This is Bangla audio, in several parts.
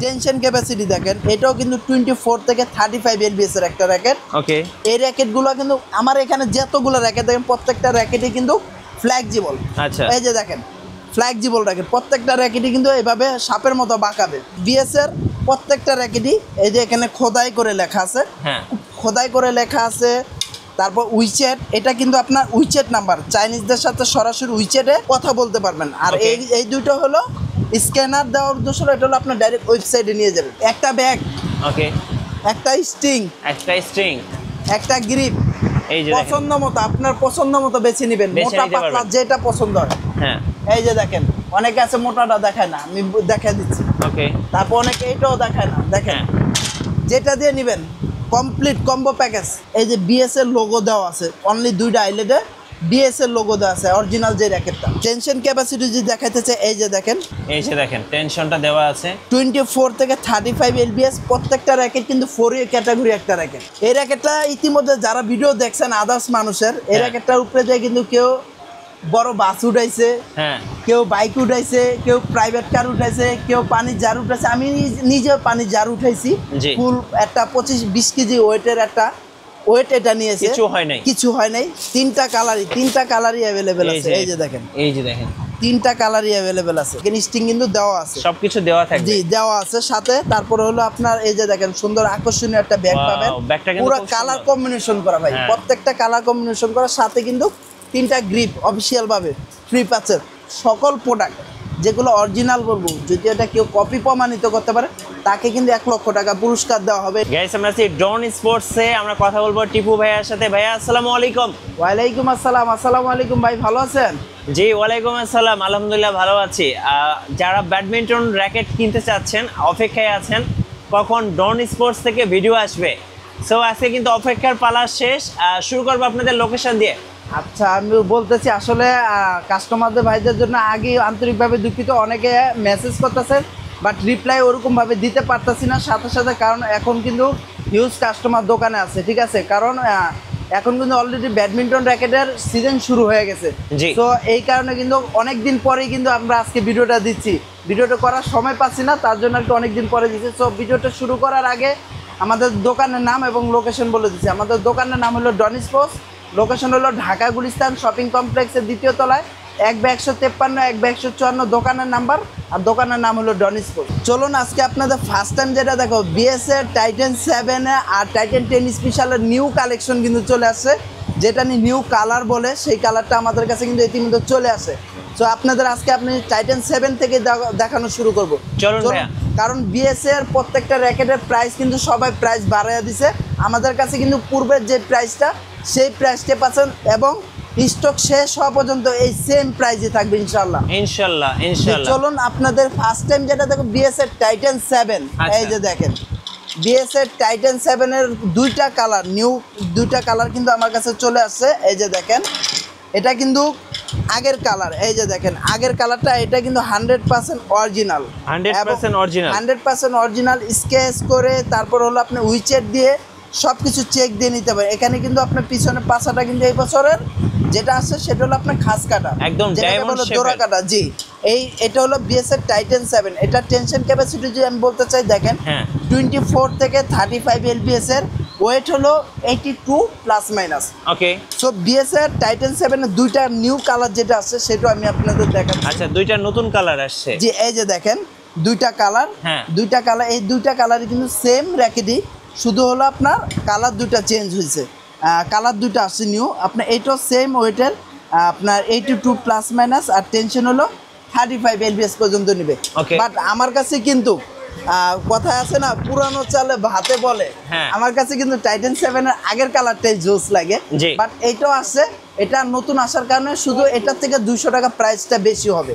টেনশন ক্যাপাসিটি দেখেন, এটাও কিন্তু 24 থেকে 35 এলবিএস এর একটা র্যাকেট। ওকে, এই র্যাকেটগুলো কিন্তু আমার এখানে যতগুলো র্যাকেট দেখেন প্রত্যেকটা র্যাকেটই কিন্তু ফ্লেক্সিবল। আচ্ছা, এই যে দেখেন ফ্লেক্সিবল র্যাকেট, প্রত্যেকটা র্যাকেটই কিন্তু এইভাবে সাপের মতো বাঁকাবে। বিএস এর প্রত্যেকটা র্যাকেটই এই যে এখানে খোদাই করে লেখা আছে, হ্যাঁ, খোদাই করে লেখা আছে। তারপর উইচেট, এটা কিন্তু আপনার উইচেট নাম্বার, চাইনিজদের সাথে সরাসরি উইচেটে কথা বলতে পারবেন। আর এই দুটো হলো স্ক্যানার দেওয়ার উদ্দেশ্য, এটা হলো আপনার ডাইরেক্ট ওয়েবসাইটে নিয়ে যাবেন। একটা ব্যাগ, ওকে, একটা স্ট্রিং, একটা গ্রিপ, এই যে পছন্দ মতো আপনার পছন্দ মতো বেছে নেবেন, মোটা পাতলা যেটা পছন্দ হয়। হ্যাঁ, এই যে দেখেন অনেকে আছে মোটাটা দেখায় না, আমি দেখাই দিচ্ছি। ওকে, তারপর অনেকে এইটাও দেখায় না, দেখেন যেটা দিয়ে নেবেন কমপ্লিট কম্বো প্যাকেজ। এই যে বিএস এর লোগো দেওয়া আছে, অনলি দুইটা আইলেটে বিএস এর লোগো দেওয়া আছে, অরিজিনাল যে র্যাকেটটা। টেনশন ক্যাপাসিটি যদি দেখাইতেছে, এই যে দেখেন, এই যে দেখেন টেনশনটা দেওয়া আছে 24 থেকে 35 এলবিএস। প্রত্যেকটা র্যাকেট কিন্তু 4A ক্যাটাগরি একটা র্যাকেট। এই র্যাকেটটা ইতিমধ্যে যারা ভিডিও দেখছেন আদার্স মানুষের, এই র্যাকেটটার উপরে যায় কিন্তু কেউ বড় বাস উঠাইছে, হ্যাঁ, কেউ বাইক উঠাইছে, কেউ প্রাইভেট কার উঠাইছে, কেউ পানির জার উঠাইছে। আমি নিজেও পানির জার উঠাইছি, ফুল একটা 25-20 কেজি ওয়েটের একটা ওয়েট এটা নিয়েছে, কিছু হয় নাই। তিনটা কালারই অ্যাভেলেবেল আছে। এই যে দেখেন, তিনটা কালারই অ্যাভেলেবেল আছে। স্টিং কিন্তু দেওয়া আছে, সবকিছু দেওয়া থাকবে। জি, দেওয়া আছে সাথে। তারপরে হলো আপনার এই যে দেখেন সুন্দর আকর্ষণীয় একটা ব্যাগ পাবেন, পুরো কালার কম্বিনেশন করা ভাই, প্রত্যেকটা কালার কম্বিনেশন করা। সাথে কিন্তু তিনটা গ্রিপ অফিসিয়াল ভাবে ফ্রি পাচ্ছেন। সকল প্রোডাক্ট যেগুলো অরিজিনাল বলবো, যদি এটা কেউ কপি প্রমাণিত করতে পারে তাকে কিন্তু 1 লক্ষ টাকা পুরস্কার দেওয়া হবে। গাইস, আমরা আছি ডন স্পোর্টসে, আমরা কথা বলবো টিপু ভাইয়ার সাথে। ভাইয়া আসসালামু আলাইকুম। ওয়ালাইকুম আসসালাম। আসসালামু আলাইকুম ভাই, ভালো আছেন? জি, ওয়ালাইকুম আসসালাম, আলহামদুলিল্লাহ ভালো আছি। যারা ব্যাডমিন্টন র্যাকেট কিনতে চাচ্ছেন, অপেক্ষায় আছেন কখন ডন স্পোর্টস থেকে ভিডিও আসবে। সো আজকে কিন্তু অপেক্ষার পালা শেষ। শুরু করবো আপনাদের লোকেশন দিয়ে। আচ্ছা, আমি বলতেছি আসলে কাস্টমারদের ভাইদের জন্য আগে আন্তরিকভাবে দুঃখিত। অনেকে মেসেজ করতেছেন বাট রিপ্লাই ওরকমভাবে দিতে পারতেছি না সাথে সাথে, কারণ এখন কিন্তু হিউজ কাস্টমার দোকানে আছে, ঠিক আছে? কারণ এখন কিন্তু অলরেডি ব্যাডমিন্টন র্যাকেটের সিজন শুরু হয়ে গেছে। তো এই কারণে কিন্তু অনেক দিন পরেই কিন্তু আমরা আজকে ভিডিওটা দিচ্ছি। ভিডিওটা করার সময় পাচ্ছি না, তার জন্য একটু অনেক দিন পরে দিচ্ছি। সো ভিডিওটা শুরু করার আগে আমাদের দোকানের নাম এবং লোকেশন বলে দিচ্ছি। আমাদের দোকানের নাম হলো ডন স্পোর্টস, লোকেশন হলো ঢাকা গুলিস্তান শপিং কমপ্লেক্সের 2য় তলায়, 1/153 1/154 দোকানের নাম্বার, আর দোকানের নাম হলো ডন স্পোর্টস। চলুন আজকে আপনাদের ফার্স্ট টাইম যেটা দেখো, বিএস এর টাইটান 7 আর টাইটান 10 স্পেশালের নিউ কালেকশন কিন্তু চলে আসছে, যেটা নিউ কালার বলে, সেই কালারটা আমাদের কাছে কিন্তু ইতিমধ্যে চলে আসে। তো আপনাদের আজকে আপনি টাইটান 7 থেকে দেখানো শুরু করবো। চলুন, কারণ বিএস এর প্রত্যেকটা র্যাকেটের প্রাইস কিন্তু সবাই প্রাইস বাড়াইয়া দিছে। আমাদের কাছে কিন্তু পূর্বের যে প্রাইসটা সেই প্রাইসটা পাচ্ছেন, এবং স্টক শেষ হওয়া পর্যন্ত এই সেম প্রাইসে থাকবে ইনশাআল্লাহ। চলুন আপনাদের ফার্স্ট টাইম যেটা দেখো, বিএস এর টাইটান 7। এই যে দেখেন বিএস এর টাইটান 7 এর দুইটা কালার, নিউ দুইটা কালার কিন্তু আমার কাছে চলে আসছে। এই যে দেখেন, এটা কিন্তু আগের কালার। এই যে দেখেন আগের কালারটা, এটা কিন্তু 100% অরিজিনাল, 100% অরিজিনাল স্কেচ করে, তারপর হলো আপনি উইচেট দিয়ে সব কিছু চেক দিয়ে নিতে পারেন। এখানে কিন্তু আপনার পিছনের পাশাটা কিন্তু এই বছরের যেটা আছে সেটা হলো আপনার খাস কাটা, একদম ডায়মন্ড শেপের দোরা কাটা। জি, এটা হলো বিএস এর টাইটান 7। এটা টেনশন ক্যাপাসিটি যদি আমি বলতে চাই, দেখেন 24 থেকে 35 এলবিএস এর, ওয়েট হলো 82 প্লাস মাইনাস। ওকে, সো বিএস এর টাইটান 7 এর দুইটা নিউ কালার যেটা আছে সেটা আমি আপনাদের দেখাচ্ছি। আচ্ছা, দুইটা নতুন কালার আসছে। জি, এই যে দেখেন দুইটা কালার, এই দুইটা কালারই কিন্তু সেম র্যাকেটই, শুধু হলো আপনার কালার দুইটা চেঞ্জ হয়েছে, কালার দুইটা আসছে নিউ। আপনার এইটাও সেম ওয়েটের, আপনার 82 প্লাস মাইনাস, আর টেনশন হলো 35 এলবিএস পর্যন্ত নেবে। বাট আমার কাছে কিন্তু কথায় আছে না, পুরানো চালে ভাতে বলে, আমার কাছে কিন্তু টাইটান 7 এর আগের কালারটাই জোস লাগে। বাট এইটাও আসছে, এটা নতুন আসার কারণে শুধু এটার থেকে 200 টাকা প্রাইসটা বেশি হবে।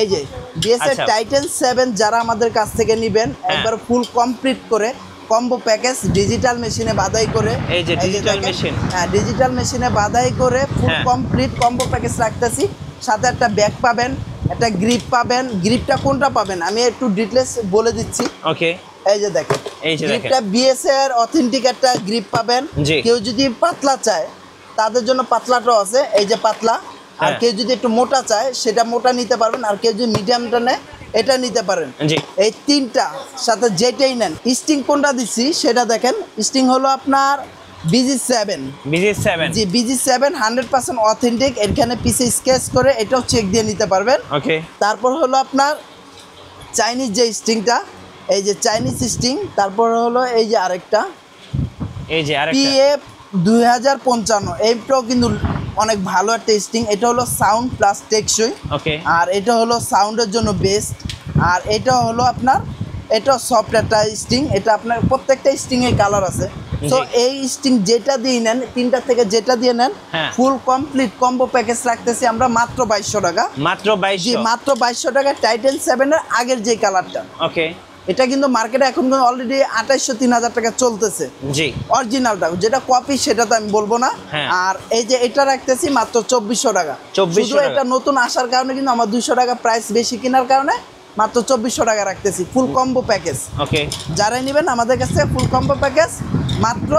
এই যে বিএস এর টাইটান 7 যারা আমাদের কাছ থেকে নেবেন, একবার ফুল কমপ্লিট করে কম্বো প্যাকেজ, ডিজিটাল মেশিনে বাদাই করে, এই যে ডিজিটাল মেশিন, ডিজিটাল মেশিনে বাদাই করে ফুল কমপ্লিট কম্বো প্যাকেজ রাখতেছি। সাথে একটা ব্যাগ পাবেন, একটা গ্রিপ পাবেন। গ্রিপটা কোনটা পাবেন আমি একটু ডিটেইলস বলে দিচ্ছি। এই যে দেখেন, গ্রিপটা বিএস এর অথেন্টিক একটা গ্রিপ পাবেন। কেউ যদি পাতলা চায় তাদের জন্য পাতলাটাও আছে, এই যে পাতলা। আর কেউ যদি একটু মোটা চায় সেটা মোটা নিতে পারবেন, আর কেউ যদি মিডিয়ামটা নেয় এটা নিতে পারেন। জি এই তিনটা সাথে যেটাই নেন, স্টিং কোনটা দিচ্ছি সেটা দেখেন। স্টিং হলো আপনার BG7। BG7 জি BG7 100% অথেন্টিক। এখানে পিছে স্কেচ করে এটাও চেক দিয়ে নিতে পারবেন। ওকে। তারপর হলো আপনার চাইনিজ যে স্টিংটা, এই যে চাইনিজ স্টিং। তারপর হলো এই যে আরেকটা এই যে আরেকটা PF 2055, এইটাও কিন্তু অনেক ভালো একটা স্টিং। এটা হলো সাউন্ড প্লাস টেকসই। ওকে। আর এটা হলো সাউন্ডের জন্য বেস্ট। আর এটা হলো আপনার, এটা সফট একটা স্টিং। এটা আপনার প্রত্যেকটা স্টিং এর কালার আছে। তো এই স্টিং যেটা দিয়ে নেন, তিনটা থেকে যেটা দিয়ে নেন, হ্যাঁ। ফুল কমপ্লিট কম্বো প্যাকেজ রাখতেছি আমরা মাত্র 2200 টাকা। মাত্র জি 2200। মাত্র 2200 টাকা। টাইটেন 7 এর আগের যে কালারটা, ওকে। এটা কিন্তু মার্কেটে এখন অলরেডি 2800 3000 টাকা চলতেছে জি অরিজিনালটা। যেটা কপি সেটা তো আমি বলবো না। হ্যাঁ। আর এই যে এটা রাখতেছি মাত্র 2400 টাকা। 2400 শুধু টাকা। এটা নতুন আসার কারণে কিন্তু আমার 200 টাকা প্রাইস বেশি কেনার কারণে মাত্র 2400 টাকা রাখতেছি ফুল কম্বো প্যাকেজ। ওকে। যারাই নেবেন আমাদের কাছে ফুল কম্বো প্যাকেজ মাত্র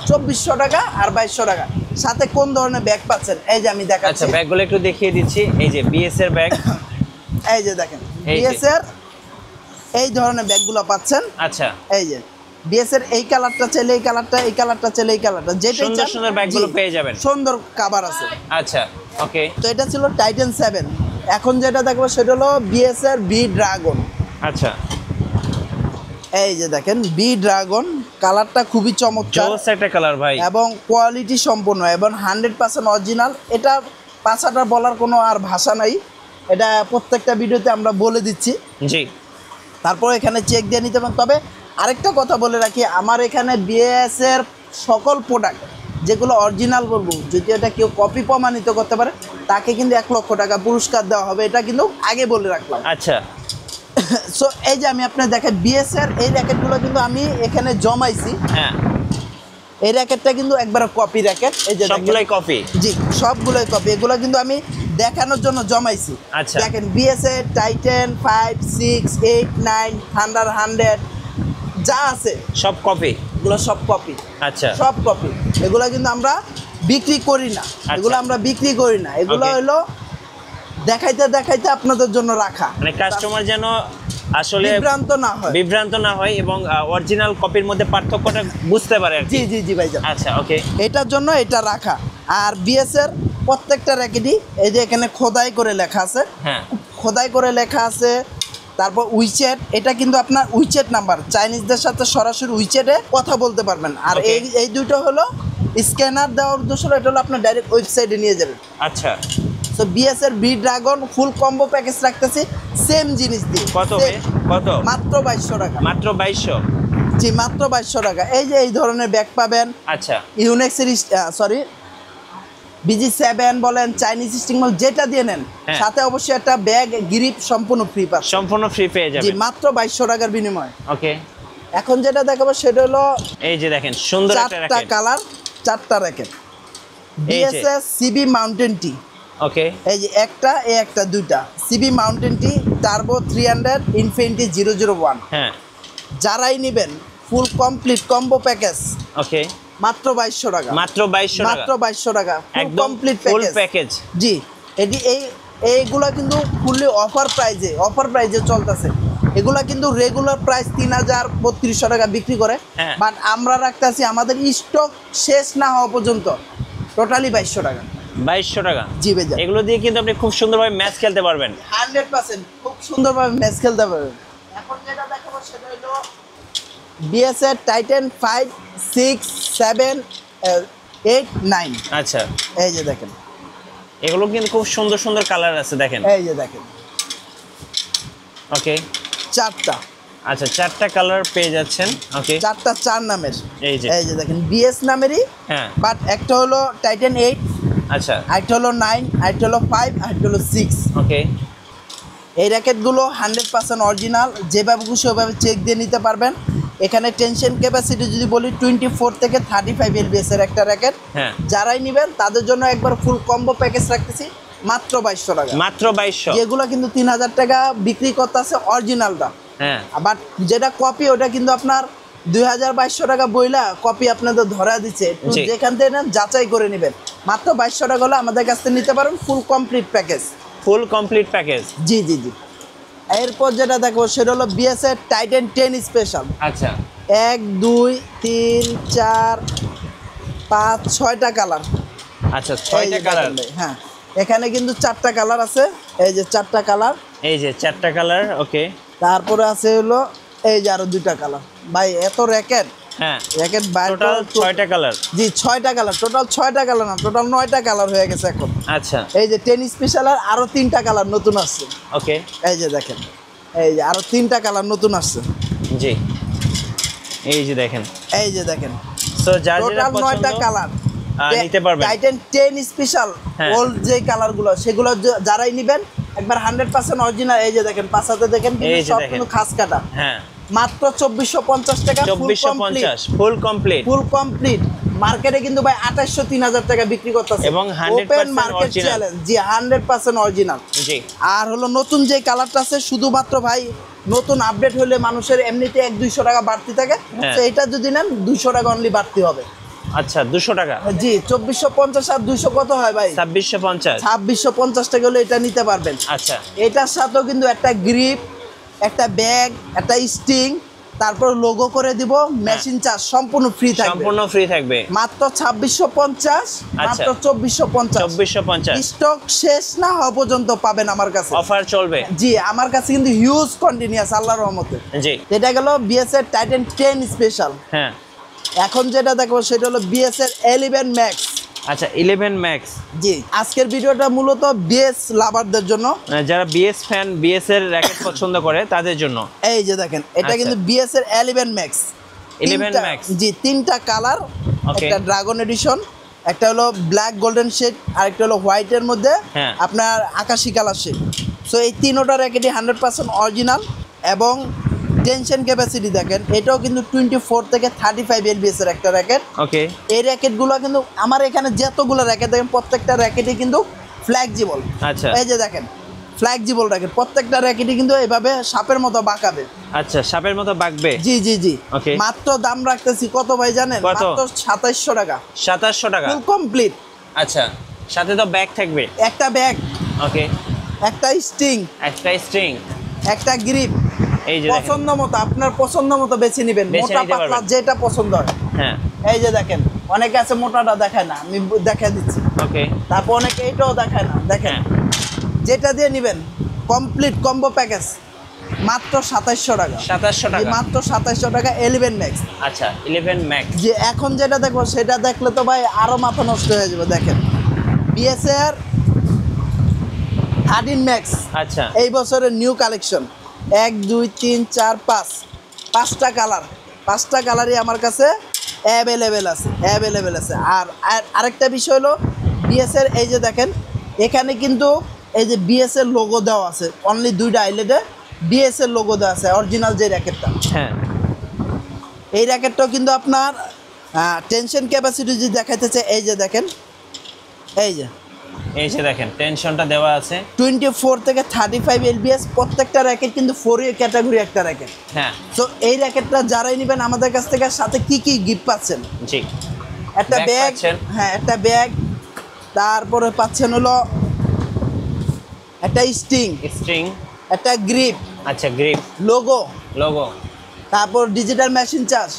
2400 টাকা আর 2200 টাকা। সাথে কোন ধরনের ব্যাগ পাচ্ছেন এই যে আমি আচ্ছা দেখাচ্ছি। ব্যাগগুলো একটু দেখিয়ে দিচ্ছি। এই যে BS এর ব্যাগ, এই যে দেখেন এই যে। BS এর এই ধরনের ব্যাগগুলো পাচ্ছেন। আচ্ছা এই যে BS এর এই কালারটা চাইলে এই কালারটা, এই কালারটা চাইলে এই কালারটা, যেটা সুন্দর সুন্দর ব্যাগগুলো পেয়ে যাবেন। সুন্দর কভার আছে। আচ্ছা ওকে। তো এটা ছিল টাইটেন 7। এখন যেটা দেখবো সেটা হলো BS এর বি ড্রাগন। আচ্ছা এই যে দেখেন বি ড্রাগন, কালারটা খুবই চমৎকার জোস একটা কালার ভাই, এবং কোয়ালিটি সম্পন্ন এবং 100% অরিজিনাল। এটা পাঁচাটা বলার কোনো আর ভাষা নাই, এটা প্রত্যেকটা ভিডিওতে আমরা বলে দিচ্ছি। জি তারপর এখানে চেক দিয়ে নিতে পারেন। তবে আরেকটা কথা বলে রাখি, আমার এখানে BS এর সকল প্রোডাক্ট যেগুলো অরিজিনাল বলবো, যদি এটা কেউ কপি প্রমাণিত করতে পারে তাকে কিন্তু 1 লক্ষ টাকা পুরস্কার দেওয়া হবে। এটা কিন্তু আগে বলে রাখলাম। আচ্ছা সো এই যে আমি আপনার দেখেন BS এর এই র্যাকেটগুলো কিন্তু আমি এখানে জমাইছি। হ্যাঁ এই র্যাকেটটা কিন্তু একবার কপি র্যাকেট। এই যে দেখেন, সবগুলাই কপি। জি সবগুলোই কপি। এগুলো কিন্তু আমি দেখানোর জন্য জমাইছি। আচ্ছা। দেখেন BS এর টাইটেন 5 6 8 9 থান্ডার 100 যা আছে সব কপি। এগুলো সব কপি। আচ্ছা সব কপি। এগুলো কিন্তু আমরা বিক্রি করি না। এগুলো আমরা বিক্রি করি না। এগুলো Okay. হলো দেখাইতে দেখাইতে আপনাদের জন্য রাখা, মানে কাস্টমার যেন আসলে বিভ্রান্ত না হয় এবং অরিজিনাল কপির মধ্যে পার্থক্যটা বুঝতে পারে আর কি। জি জি জি ভাইজান। আচ্ছা ওকে। এটার জন্য এটা রাখা। আর BS এর প্রত্যেকটা র্যাকেটই এই যে এখানে খোদাই করে লেখা আছে। হ্যাঁ খোদাই করে লেখা আছে। তারপর উইচেট, এটা কিন্তু আপনার উইচেট নাম্বার, চাইনিজদের সাথে সরাসরি উইচেটে কথা বলতে পারবেন। আর Okay. এই দুটো হলো স্ক্যানার দেওয়ার উদ্দেশ্য হলো, এটা হলো আপনার ডাইরেক্ট ওয়েবসাইটে নিয়ে যাবেন। আচ্ছা তো BS এর B dragon full combo package রাখতেছি সেম জিনিস দিয়ে। কত Same, কত? মাত্র 2200 টাকা। মাত্র 2200। জি মাত্র 2200 টাকা। এই যে এই ধরনের ব্যাগ পাবেন। আচ্ছা ইউনেক্স সরি BG7 বলেন, চাইনিজ স্টিং বলেন, যেটা দিয়ে নেন হ্যাঁ। সাথে অবশ্যই একটা ব্যাগ গ্রিপ সম্পূর্ণ ফ্রি পাচ্ছেন। সম্পূর্ণ ফ্রি পেয়ে জি যাবেন। মাত্র 2200 টাকার বিনিময়ে। ওকে। এখন যেটা দেখাবো সেটা হলো এই যে দেখেন সুন্দর একটা 4টা র্যাকেট। কালার, 4টা র্যাকেট। এই যে। BS CB মাউন্টেন টি। ওকে। এই যে একটা, এই একটা, দুইটা CB মাউন্টেন টি টার্বো 300 ইনফিনিটি 001। হ্যাঁ যারাই নেবেন ফুল কমপ্লিট কম্বো প্যাকেজ ওকে। মাত্র 2200 টাকা। মাত্র 2200 টাকা। মাত্র 2200 টাকা ফুল একদম কমপ্লিট ফুল প্যাকেজ। প্যাকেজ। জি এইগুলা কিন্তু ফুললি অফার প্রাইজে চলতেছে। এগুলা কিন্তু রেগুলার প্রাইস 3000 3200 টাকা বিক্রি করে। হ্যাঁ। বাট আমরা রাখতেছি আমাদের স্টক শেষ না হওয়া পর্যন্ত টোটালি 2200 টাকা। 2200 টাকা। জি ভাইজান। এগুলো দিয়ে কিন্তু আপনি খুব সুন্দরভাবে ম্যাচ খেলতে পারবেন। 100% খুব সুন্দরভাবে ম্যাচ খেলতে পারবেন। এখন যেটা দেখাবো সেটা হলো BS এর টাইটেন 5 6 7 8 9। আচ্ছা এই যে দেখেন, এগুলো কিন্তু খুব সুন্দর সুন্দর কালার আছে দেখেন। এই যে দেখেন ওকে। 4টা। আচ্ছা 4টা কালার পেয়ে যাচ্ছেন। ওকে। 4টা 4 নামের। এই যে। এই যে দেখেন BS নামেরই, হ্যাঁ বাট একটা হলো টাইটেন 8, আচ্ছা আরেকটা হলো 9, আরেকটা হলো 5, আরেকটা হলো 6। ওকে। এই র্যাকেটগুলো 100% অরিজিনাল, যেভাবে খুশি ওভাবে চেক দিয়ে নিতে পারবেন। এখানে টেনশন ক্যাপাসিটি যদি বলি 24 থেকে 35 LBS এর একটা র্যাকেট। হ্যাঁ যারাই নেবেন তাদের জন্য একবার ফুল কম্বো প্যাকেজ রাখতেছি মাত্র 2200 টাকা। মাত্র 2200। যেগুলো কিন্তু 3000 টাকা বিক্রি করতেছে অরিজিনালটা। হ্যাঁ বাট যেটা কপি ওটা কিন্তু আপনার 2200 টাকা বইলা কপি আপনাদের ধরা দিচ্ছে। একটু জি। যেখান থেকে নেন যাচাই করে নেবেন। মাত্র 2200 টাকা হলে আমাদের কাছ থেকে নিতে পারেন full complete package. Full complete package. জি জি জি। এরপর যেটা দেখো সেটা হলো বিএস এর টাইটান 10 স্পেশাল। আচ্ছা 1 2 3 4 5 6টা কালার। আচ্ছা 6টা কালার। হ্যাঁ এখানে কিন্তু 4টা কালার আছে, এই যে 4টা কালার, এই যে 4টা কালার। ওকে, তারপরে আছে হলো এই যে আরো 2টা কালার। ভাই এত র্যাকেট, হ্যাঁ র্যাকেট বাইরে টোটাল 6টা কালার। জি 6টা কালার, টোটাল 6টা কালার না, টোটাল 9টা কালার হয়ে গেছে এখন। আচ্ছা এই যে 10 স্পেশাল আর আরো 3টা কালার নতুন আসছে। ওকে, এই যে দেখেন, এই যে আরো 3টা কালার নতুন আসছে। জি এই যে দেখেন, এই যে দেখেন সো যার যেটা টোটাল 9টা পছন্দ কালার নিতে পারবেন। টাইটান 10 স্পেশাল হ্যাঁ। ওল্ড যে কালারগুলো সেগুলো যারাই নেবেন একবার 100% অরিজিনাল। এই যে দেখেন পাশাতে দেখেন এই কিন্তু যে সব দেখেন। কিন্তু খাস কাটা। হ্যাঁ মাত্র 2450 টাকা, 2450 ফুল কমপ্লিট। Full complete. মার্কেটে কিন্তু ভাই 2800 3000 টাকা বিক্রি করতেছে এবং 100% ওপেন মার্কেট original। চ্যালেঞ্জ। জি 100% অরিজিনাল। জি আর হলো নতুন যে কালারটা আছে শুধুমাত্র ভাই নতুন আপডেট হলে মানুষের এমনিতে 1-200 টাকা বাড়তি থাকে, হ্যাঁ। তো এটা যদি নেন 200 টাকা অনলি বাড়তি হবে। আচ্ছা 200 টাকা। জি 2450 আর 200 কত হয় ভাই? 2650। 2650 টাকা হলে এটা নিতে পারবেন। আচ্ছা এটার সাথেও কিন্তু একটা গ্রিপ, একটা ব্যাগ, একটা স্টিং, তারপর লোগো করে দিব, মেশিন চার্জ সম্পূর্ণ ফ্রি থাকবে। সম্পূর্ণ ফ্রি থাকবে মাত্র 2650, মাত্র 2450। 2450 স্টক শেষ না হওয়া পর্যন্ত পাবেন আমার কাছে। অফার চলবে। জি আমার কাছে কিন্তু হিউজ কন্টিনিউয়াস আল্লাহর রহমতে। জি এটা গেল বিএস এর টাইটান 10 স্পেশাল। হ্যাঁ এখন যেটা দেখবো সেটা হলো বিএস এর 11 ম্যাক্স। আচ্ছা 11 ম্যাক্স। জি আজকের ভিডিওটা মূলত বিএস লাভারদের জন্য, যারা বিএস ফ্যান, বিএস এর র‍্যাকেট পছন্দ করে তাদের জন্য। এই যে দেখেন এটা আচ্ছা। কিন্তু বিএস এর 11 ম্যাক্স। 11 ম্যাক্স। জি 3টা কালার, Okay. একটা ড্রাগন এডিশন, একটা হলো ব্ল্যাক গোল্ডেন শেড, আর একটা হলো হোয়াইটের মধ্যে হ্যাঁ। আপনার আকাশি কালার শেড। সো এই তিনটা র্যাকেটই 100% অরিজিনাল এবং টেনশন ক্যাপাসিটি দেখেন এটাও কিন্তু 24 থেকে 35 এলবিএস এর একটা র্যাকেট। ওকে, এই র্যাকেটগুলো কিন্তু আমার এখানে যতগুলো র্যাকেট দেখেন প্রত্যেকটা র্যাকেটই কিন্তু ফ্লেক্সিবল। আচ্ছা এই যে দেখেন ফ্লেক্সিবল র্যাকেট, প্রত্যেকটা র্যাকেটই কিন্তু এভাবে সাপের মতো বাঁকাবে। আচ্ছা সাপের মতো বাঁকবে। জি জি জি। Okay. মাত্র দাম রাখতেছি কত ভাই জানেন? কত? মাত্র 2700 টাকা 2700 টাকা। Full complete. আচ্ছা সাথে তো ব্যাগ থাকবে। একটা ব্যাগ, ওকে, একটা স্টিং, একটা স্ট্রিং, একটা গ্রিপ, এই যে দেখেন। পছন্দ মতো আপনার পছন্দ মতো বেছে নেবেন, বেছে মোটা নিতে পাতলা পারবেন। যেটা পছন্দ হয়। হ্যাঁ এই যে দেখেন অনেকে আছে মোটাটা দেখায় না, আমি দেখাই দিচ্ছি। ওকে, তারপর অনেকে এইটাও দেখায় না, দেখেন হ্যাঁ যেটা দিয়ে নেবেন কমপ্লিট কম্বো প্যাকেজ মাত্র 2700 টাকা। 2700 জি, টাকা। মাত্র 2700 টাকা 11 ম্যাক্স। আচ্ছা 11 ম্যাক্স। যে এখন যেটা দেখবো সেটা দেখলে তো ভাই আরো মাথা নষ্ট হয়ে যাবে। দেখেন বিএস এর 13 ম্যাক্স, আচ্ছা এই বছরের নিউ কালেকশন। 1 2 3 4 5 5টা কালার, 5টা কালারই আমার কাছে অ্যাভেলেবেল আছে। আর আরেকটা বিষয় হলো বিএস এর এই যে দেখেন এখানে কিন্তু এই যে বিএস এর লোগো দেওয়া আছে, অনলি 2টা আইলেটে বিএস এর লোগো দেওয়া আছে অরিজিনাল যে র্যাকেটটা। হ্যাঁ এই র্যাকেটটাও কিন্তু আপনার টেনশন ক্যাপাসিটি যদি দেখাইতেছে এই যে দেখেন, এই যে এই যে দেখেন টেনশনটা দেওয়া আছে। 24 থেকে 35 এলবিএস, প্রত্যেকটা র্যাকেট কিন্তু 4A ক্যাটাগরি একটা র্যাকেট। হ্যাঁ তো এই র্যাকেটটা যারাই নেবেন আমাদের কাছ থেকে সাথে কি কি গিফট পাচ্ছেন? জি একটা Bag ব্যাগ, পাচ্ছেন। হ্যাঁ একটা ব্যাগ, তারপরে পাচ্ছেন হলো একটা স্টিং, স্ট্রিং, একটা গ্রিপ, আচ্ছা গ্রিপ, লোগো, লোগো, তারপর ডিজিটাল মেশিন চার্জ,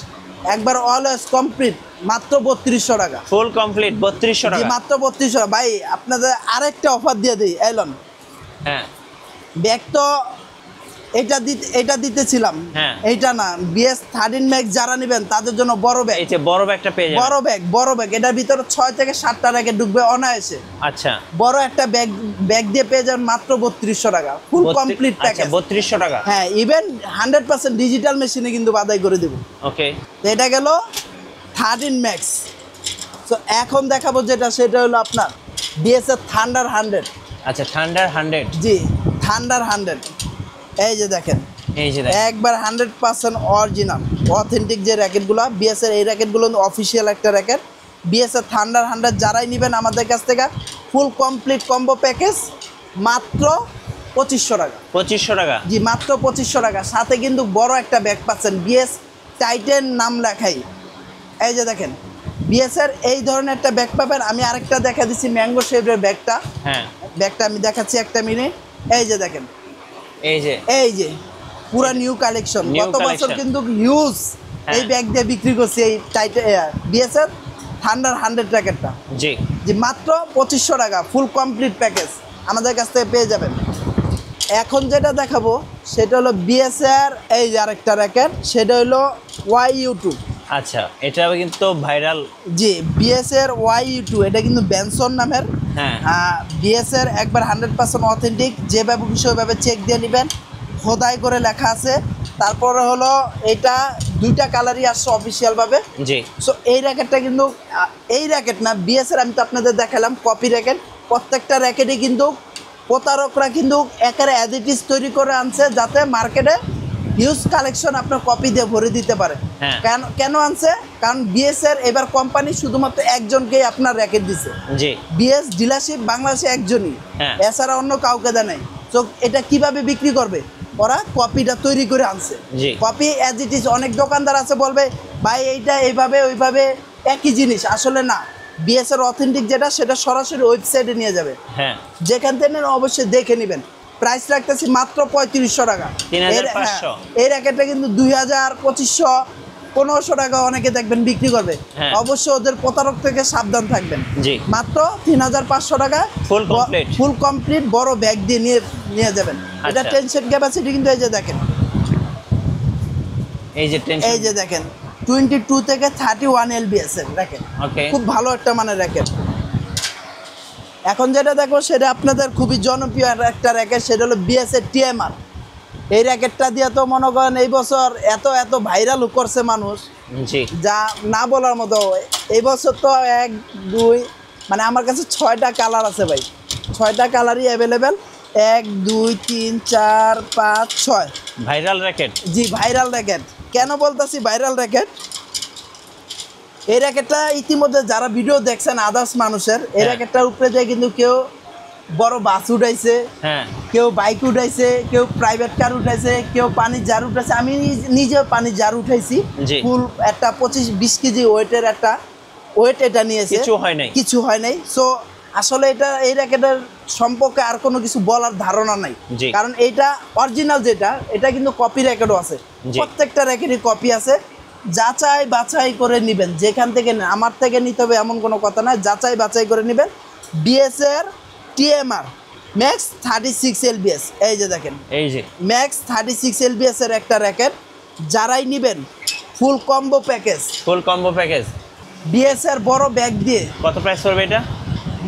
একবার অলওয়েজ কমপ্লিট মাত্র 3200 টাকা। ফুল কমপ্লিট 3200 জি টাকা। মাত্র 3200 টাকা। ভাই আপনাদের আরেকটা অফার দিয়ে দিই এলন, হ্যাঁ ব্যাগ তো এটা দিতেছিলাম, হ্যাঁ। এইটা না, বিএস 13 ম্যাক্স যারা নেবেন তাদের জন্য বড় ব্যাগ, এই যে বড় ব্যাগটা পেয়ে যাবেন। বড় ব্যাগ এটার ভিতরে 6 থেকে 7টা র্যাকেট ঢুকবে অনায়াসে। আচ্ছা বড় একটা ব্যাগ দিয়ে পেয়ে যাবেন মাত্র 3200 টাকা ফুল কমপ্লিট আচ্ছা প্যাকেজ। 3200 টাকা। হ্যাঁ ইভেন 100% ডিজিটাল মেশিনে কিন্তু বাদাই করে দেব। ওকে, তো এটা গেল 13 ম্যাক্স। তো এখন দেখাবো যেটা সেটা হলো আপনার বিএস এর থান্ডার 100। আচ্ছা থান্ডার 100। জি থান্ডার 100, এই যে দেখেন এই যে দেখেন একবার 100% অরিজিনাল অথেন্টিক যে র্যাকেটগুলো বিএস এর, এই র্যাকেটগুলো অফিসিয়াল একটা র্যাকেট। বিএস এর থান্ডার 100 যারাই নেবেন আমাদের কাছ থেকে ফুল কমপ্লিট কম্বো প্যাকেজ মাত্র 2500 টাকা। 2500 টাকা। জি মাত্র 2500 টাকা, সাথে কিন্তু বড় একটা ব্যাগ পাচ্ছেন বিএস টাইটেন নাম লেখাই। এই যে দেখেন বিএস এর এই ধরনের একটা ব্যাগ পাবেন। আমি আরেকটা দেখা দিচ্ছি ম্যাঙ্গো শেপের ব্যাগটা, হ্যাঁ ব্যাগটা আমি দেখাচ্ছি একটা মিনিট। এই যে দেখেন এই যে পুরা নিউ কালেকশন, New গত বছর collection। কিন্তু হিউজ হ্যাঁ। এই ব্যাগ দিয়ে বিক্রি করছে এই বিএসএর থান্ডার 100 র্যাকেটটা। জি যে মাত্র 2500 টাকা ফুল কমপ্লিট প্যাকেজ আমাদের কাছ থেকে পেয়ে যাবেন। এখন যেটা দেখাবো সেটা হলো বিএসএর এই যে আরেকটা র্যাকেট, সেটা হলো YU2। আচ্ছা, এটা কিন্তু ভাইরাল। জি বিএসএর YU2, এটা কিন্তু বেনসন নামের। হ্যাঁ বিএসএর একবার 100% অথেন্টিক, যেভাবে সেভাবে চেক দিয়ে নেবেন, খোদাই করে লেখা আছে। তারপরে হলো এটা দুইটা কালারই আসছে অফিসিয়ালভাবে। জি সো এই র্যাকেটটা কিন্তু এই র্যাকেট না, বিএসএর আমি তো আপনাদের দেখালাম কপি র্যাকেট। প্রত্যেকটা র্যাকেটই কিন্তু প্রতারকরা কিন্তু একেবারে অ্যাডিটিস তৈরি করে আনছে, যাতে মার্কেটে হিউজ কালেকশন আপনার কপি দিয়ে ভরে দিতে পারে। হ্যাঁ। কেন আনছে? কারণ বিএসএর এবার কোম্পানি শুধুমাত্র একজনকেই আপনার র্যাকেট দিছে। জি বিএস ডিলারশিপ বাংলাদেশে একজনই, হ্যাঁ। এছাড়া অন্য কাউকে দেয় নাই। তো এটা কিভাবে বিক্রি করবে? ওরা কপিটা তৈরি করে আনছে। জি। Copy as it is. অনেক দোকানদার আছে বলবে ভাই এইটা এইভাবে ওইভাবে একই জিনিস, আসলে না। বিএসএর অথেন্টিক যেটা সেটা সরাসরি ওয়েবসাইটে নিয়ে যাবে, হ্যাঁ যেখান থেকে নেন অবশ্যই দেখে নেবেন। প্রাইস রাখতেছি মাত্র 3500 টাকা। 3500। এই র্যাকেটটা কিন্তু 2000, 2500, 1500 টাকা অনেকে দেখবেন বিক্রি করবে। হ্যাঁ। অবশ্যই ওদের প্রতারক থেকে সাবধান থাকবেন। জি। মাত্র 3500 টাকা Full complete। ফুল কমপ্লিট বড় ব্যাগ দিয়ে নিয়ে যাবেন। এটা আচ্ছা। 10 সেট ক্যাপাসিটি কিন্তু এই যে দেখেন, এই যে এই যে দেখেন 22 থেকে 31 LBS এর র্যাকেট। ওকে খুব ভালো একটা মানের র্যাকেট। এখন যেটা দেখো সেটা আপনাদের খুবই জনপ্রিয় একটা র্যাকেট, সেটা হলো বিএসএর TMR। এই র্যাকেটটা দিয়ে তো মনে করেন এই বছর এত ভাইরাল করছে মানুষ, জি যা না বলার মতো। এই বছর তো 1, 2 মানে আমার কাছে 6টা কালার আছে ভাই, 6টা কালারই অ্যাভেলেবেল। 1, 2, 3, 4, 5, 6। Viral racket. জি ভাইরাল র্যাকেট। কেন বলতেছি ভাইরাল র্যাকেট? এই র্যাকেটটা ইতিমধ্যে যারা ভিডিও দেখছেন আদার্স মানুষের, এই হ্যাঁ। র্যাকেটটার উপরে যায় কিন্তু কেউ বড় বাস উঠাইছে, হ্যাঁ কেউ বাইক উঠাইছে, কেউ প্রাইভেট কার উঠাইছে, কেউ পানির জার উঠাইছে। আমি নিজেও পানির জার উঠাইছি। জি। ফুল একটা 25-20 কেজি ওয়েটের একটা ওয়েট এটা নিয়েছে। কিছু হয় নাই। কিছু হয় নাই। সো আসলে এটা এই র্যাকেটের সম্পর্কে আর কোনো কিছু বলার ধারণা নাই। জি। কারণ এইটা অরিজিনাল যেটা, এটা কিন্তু কপি র্যাকেটও আছে। জি। প্রত্যেকটা র্যাকেটই কপি আছে। যাচাই বাছাই করে নেবেন যেখান থেকে নেন। আমার থেকে নিতে হবে এমন কোনো কথা না, যাচাই বাছাই করে নেবেন। বিএসএর TMR ম্যাক্স 36 LBS, এই যে দেখেন এই যে ম্যাক্স 36 LBS এর একটা র্যাকেট। যারাই নেবেন full combo package, full combo package. বিএসএর বড় ব্যাগ দিয়ে কত প্রাইস পড়বে এটা?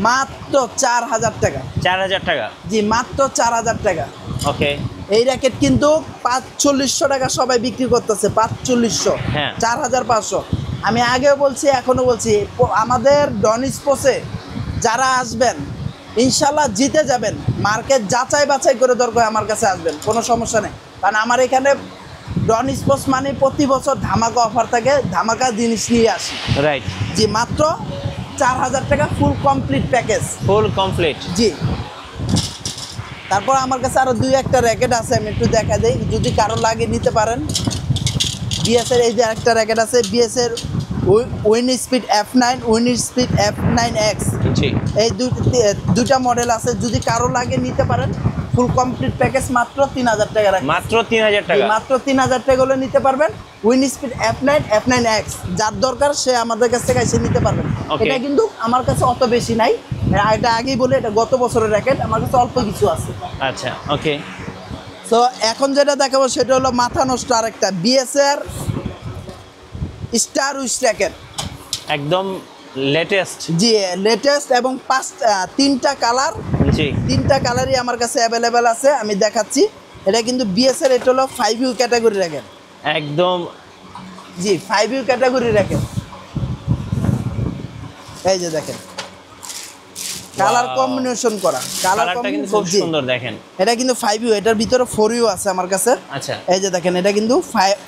মাত্র 4000 টাকা। 4000 টাকা। জি মাত্র 4000 টাকা। ওকে এই র্যাকেট কিন্তু 4500 টাকা সবাই বিক্রি করতেছে। 4500, হ্যাঁ। 4500। আমি আগেও বলছি এখনো বলছি, আমাদের ডন স্পোর্টসে যারা আসবেন ইনশাল্লাহ জিতে যাবেন। মার্কেট যাচাই বাছাই করে দরকার আমার কাছে আসবেন, কোনো সমস্যা নেই। কারণ আমার এখানে ডন স্পোর্টস মানে প্রতি বছর ধামাকা অফার থাকে, ধামাকা জিনিস নিয়ে আসি। রাইট। জি মাত্র 4000 টাকা full complete package. Full complete. জি। তারপর আমার কাছে আরও 2-1টা র্যাকেট আছে, আমি একটু দেখা দিই, যদি কারো লাগে নিতে পারেন। বিএসের এই যে একটা র্যাকেট আছে, বিএসের win speed F9, win speed F9X। জি এই দুইটা মডেল আছে, যদি কারো লাগে নিতে পারেন। ফুল কমপ্লিট প্যাকেজ মাত্র 3000 টাকা রাখি। মাত্র 3000 টাকা। মাত্র 3000 টাকা হলে নিতে পারবেন। উইন স্পিড F9, F9X যার দরকার সে আমাদের কাছ থেকে এসে নিতে পারবেন। Okay. এটা কিন্তু আমার কাছে অত বেশি নাই, এটা আগেই বলে এটা গত বছরের র্যাকেট, আমার কাছে অল্প কিছু আছে। আচ্ছা ওকে। তো এখন যেটা দেখাবো সেটা হলো মাথা নষ্ট আরেকটা বিএসএর স্টার উইশ র্যাকেট। একদম লেটেস্ট। জি লেটেস্ট এবং 3টা কালার। জি 3টা কালারই আমার কাছে অ্যাভেলেবেল আছে, আমি দেখাচ্ছি। এটা কিন্তু বিএসএর, এটা হলো 5U ক্যাটাগরি র্যাকেট। একদম। জি 5U ক্যাটাগরি র্যাকেট। এই যে দেখেন কালার কম্বিনেশন করা, কালারটা কিন্তু খুব সুন্দর দেখেন। এটা কিন্তু 5U, এটার ভিতরে 4U আছে আমার কাছে। আচ্ছা এই যে দেখেন এটা কিন্তু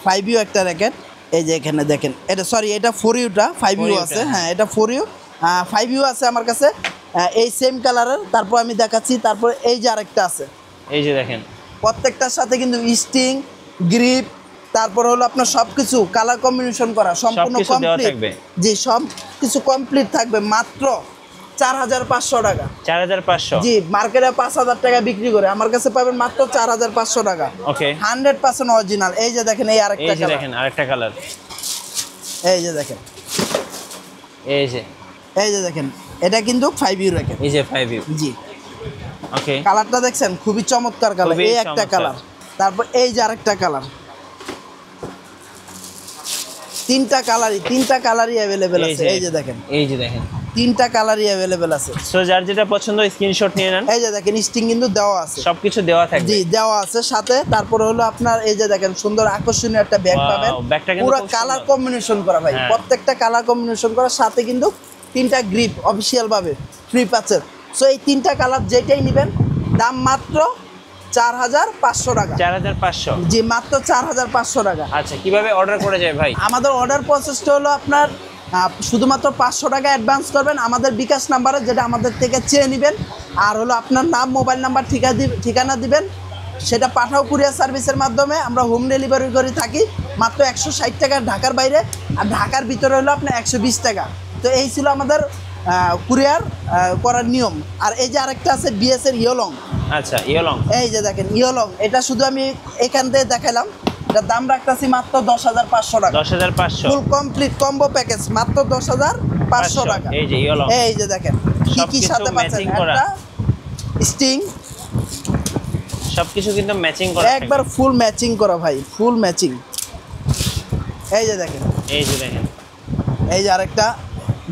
5U একটা র্যাকেট। এই যে এখানে দেখেন, এটা সরি এটা 4Uটা, 5U আছে। হ্যাঁ এটা 4U, 5U আছে আমার কাছে এই সেম কালারের। তারপর আমি দেখাচ্ছি, তারপর এই যে আরেকটা আছে। এই যে দেখেন প্রত্যেকটার সাথে কিন্তু স্টিং, গ্রিপ, তারপর হলো আপনার সব কিছু কালার কম্বিনেশন করা সম্পূর্ণ সবকিছু দেওয়া কমপ্লিট। থাকবে। জি সব কিছু কমপ্লিট থাকবে মাত্র 4,500 টাকা। 4,500। জি, মার্কেটে 5,000 টাকা বিক্রি করে, আমার কাছে পাবেন মাত্র 4,500 টাকা। ওকে, 100% অরিজিনাল। এই যে দেখেন, এই আরেকটা এই যে কালার, দেখেন আরেকটা কালার, এই যে দেখেন, এই যে এই যে দেখেন, এটা কিন্তু 5U র্যাকেট। এই যে 5U। জি, ওকে, কালারটা দেখছেন, খুবই চমৎকার কালার। খুবই এই একটা চমৎকার। কালার, তারপর এই যে আরেকটা কালার। তিনটা কালারই অ্যাভেলেবেল আছে। এই যে দেখেন, এই যে দেখেন, তিনটা কালারই অ্যাভেলেবেল আছে। সো যার যেটা পছন্দ স্ক্রিনশট নিয়ে নেন। এই যে দেখেন, স্টিং কিন্তু দেওয়া আছে, সবকিছু দেওয়া থাকবে। জি দেওয়া আছে সাথে। তারপরে হলো আপনার এই যে দেখেন, সুন্দর আকর্ষণীয় একটা ব্যাগ Wow, পাবেন, ব্যাগটা কিন্তু পুরো খুব কালার সুন্দর। কম্বিনেশন করা ভাই, হ্যাঁ। প্রত্যেকটা কালার কম্বিনেশন করা, সাথে কিন্তু তিনটা গ্রিপ অফিসিয়াল ভাবে ফ্রি পাচ্ছেন। সো এই তিনটা কালার যেটাই নেবেন, দাম মাত্র 4,500 টাকা। 4,500। জি, মাত্র 4,500 টাকা। আচ্ছা, কিভাবে অর্ডার করে যায় ভাই? আমাদের অর্ডার প্রসেসটা হলো আপনার শুধুমাত্র 500 টাকা অ্যাডভান্স করবেন আমাদের বিকাশ নাম্বারে, যেটা আমাদের থেকে চেয়ে নেবেন। আর হলো আপনার নাম, মোবাইল নাম্বার, ঠিকানা দিবেন, সেটা পাঠাও কুরিয়ার সার্ভিসের মাধ্যমে। আমরা হোম ডেলিভারি করে থাকি মাত্র 160 টাকা ঢাকার বাইরে, আর ঢাকার ভিতরে হলো আপনার 120 টাকা। তো এই ছিল আমাদের কুরিয়ার করার নিয়ম। আর এই যে আরেকটা আছে বিএস এর ইয়োলং। আচ্ছা, ইয়োলং। এই যে দেখেন ইয়োলং, এটা শুধু আমি এখান থেকে দেখালাম। এটার দাম রাখতেছি মাত্র 10,500 টাকা। 10,500। ফুল কমপ্লিট কম্বো প্যাকেজ মাত্র 10,500 টাকা। এই যে ইয়োলং। এই যে দেখেন কি কি সবকিছু সাথে পাচ্ছেন, matching করা। একটা স্টিং, সবকিছু কিন্তু ম্যাচিং করা একবার ফুল ম্যাচিং করা ভাই, ফুল ম্যাচিং। এই যে দেখেন, এই যে দেখেন, এই যে আরেকটা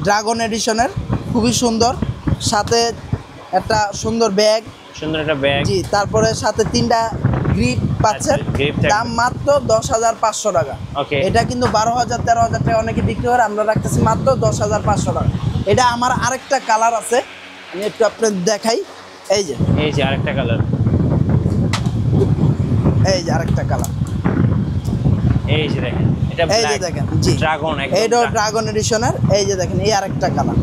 ড্রাগন এডিশনের, খুবই সুন্দর, সাথে একটা সুন্দর ব্যাগ। সুন্দর একটা ব্যাগ। জি, তারপরে সাথে তিনটা গ্রিপ পাচ্ছেন, আচ্ছা, grip থাকবে। দাম মাত্র 10,500 টাকা। ওকে। এটা কিন্তু 12,000 13,000 টাকা অনেকে বিক্রি করে, আমরা রাখতেছি মাত্র 10,500 টাকা। এটা আমার আরেকটা কালার আছে, আমি একটু আপনাদের দেখাই। এই যে, এই যে আরেকটা কালার, এই যে আরেকটা কালার, এই যে দেখেন, এটা এই যে ব্ল্যাক দেখেন। জি, ড্রাগন, এইটাও ড্রাগন এডিশনের। এই যে দেখেন, এই আরেকটা কালার,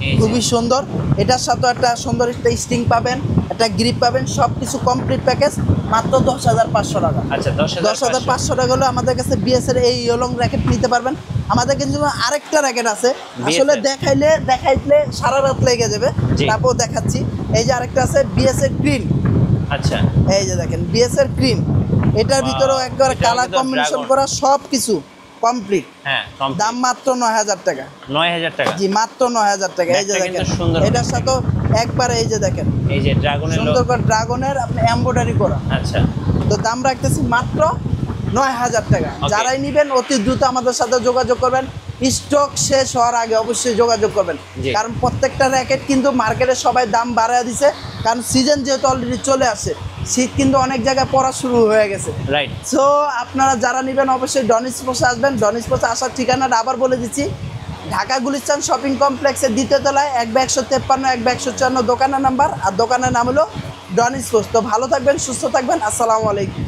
এই যে। খুবই সুন্দর। এটার সাথে একটা সুন্দর একটা স্টিং পাবেন, একটা গ্রিপ পাবেন, সব কিছু কমপ্লিট প্যাকেজ মাত্র 10,500 টাকা। আচ্ছা, 10,500 টাকা হলো আমাদের কাছে বিএস এর এই ইয়োলং র্যাকেট নিতে পারবেন। আমাদের কিন্তু আরেকটা র্যাকেট আছে, আসলে দেখাইলে সারা রাত লেগে যাবে, জি। তারপর দেখাচ্ছি। এই যে আরেকটা আছে বিএস এর ক্রিম। আচ্ছা, এই যে দেখেন বিএস এর ক্রিম, এটার Wow, ভিতরেও একবার এটাও কালার কিন্তু কম্বিনেশন dragon। করা, সব কিছু কমপ্লিট। হ্যাঁ, দাম মাত্র 9,000 টাকা। 9,000 টাকা। জি, মাত্র 9,000 টাকা। এই যে ব্যাগটা দেখেন, কিন্তু সুন্দর। এটার সাথে একবার এই যে দেখেন, এই যে ড্রাগনের সুন্দর করে ড্রাগনের আপনি এমব্রয়ডারি করা। আচ্ছা, তো দাম রাখতেছি মাত্র 9,000 টাকা। Okay. যারাই নেবেন অতি দ্রুত আমাদের সাথে যোগাযোগ করবেন, স্টক শেষ হওয়ার আগে অবশ্যই যোগাযোগ করবেন। জি। কারণ প্রত্যেকটা র্যাকেট কিন্তু মার্কেটে সবাই দাম বাড়ায় দিছে, কারণ সিজন যেহেতু অলরেডি চলে আসে, শীত কিন্তু অনেক জায়গায় পড়া শুরু হয়ে গেছে। রাইট। সো আপনারা যারা নেবেন অবশ্যই ডন স্পোর্টসে আসবেন। ডন স্পোর্টসে আসার ঠিকানাটা আবার বলে দিচ্ছি, ঢাকা গুলিস্তান শপিং কমপ্লেক্সের দ্বিতীয় তলায় 1/153 1/154 দোকানের নাম্বার, আর দোকানের নাম হলো ডন স্পোর্টস। তো ভালো থাকবেন, সুস্থ থাকবেন, আসসালামু আলাইকুম।